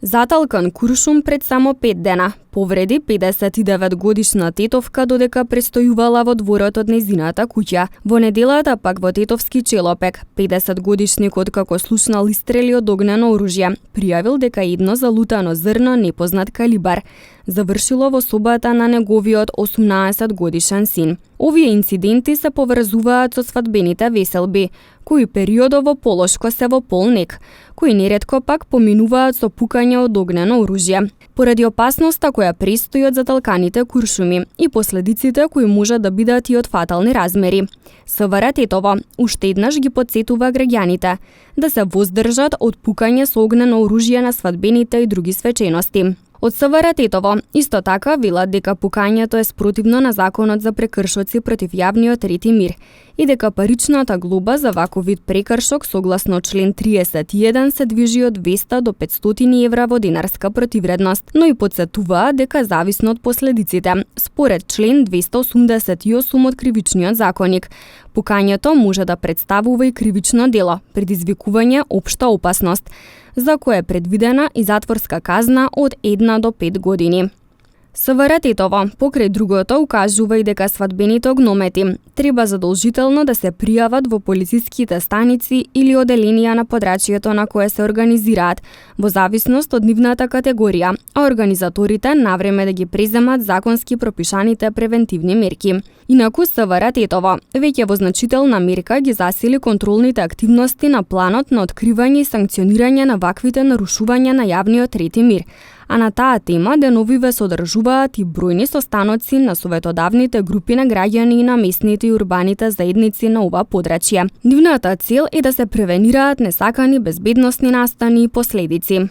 Заталкан куршум пред само 5 дена. Повреди 59-годишна тетовка додека престојувала во дворот од нејзината куќа. Во неделата пак во Тетовски Челопек, 50-годишникот како слушнал истрели од огнено оружје, пријавил дека едно залутано зрно непознат калибар завршило во собата на неговиот 18-годишен син. Овие инциденти се поврзуваат со свадбените веселби, кои периодово полошко се во полнек, кои неретко пак поминуваат со пукање од огнено оружје. Поради опасноста која престои од заталканите куршуми и последиците кои можат да бидат и од фатални размери, СВР Тетово уште еднаш ги потсетува граѓаните да се воздржат од пукање со огнено оружје на свадбените и други свечености. Од СВР Тетово исто така велат дека пукањето е спротивно на законот за прекршоци против јавниот ред и мир и дека паричната глоба за ваков вид прекршок согласно член 31 се движи од 200 до 500 евра во динарска противредност, но и потсетуваат дека зависно од последиците. Според член 288 од кривичниот законник, пукањето може да представува и кривично дело, предизвикување општа опасност, за кое е предвидена и затворска казна од 1 до 5 години. СВР Тетово, покрај другото, укажува и дека свадбените огномети треба задолжително да се пријават во полициските станици или оделенија на подрачјето на кое се организираат, во зависност од нивната категорија, а организаторите навреме да ги преземат законски пропишаните превентивни мерки. Инаку СВР Тетово веќе во значителна мерка ги засили контролните активности на планот на откривање и санкционирање на ваквите нарушувања на јавниот ред и мир, а на таа тема деновиве содржуваат и бројни состаноци на советодавните групи на граѓани и на местните и урбаните заедници на ова подрачје. Нивната цел е да се превенираат несакани безбедносни настани и последици.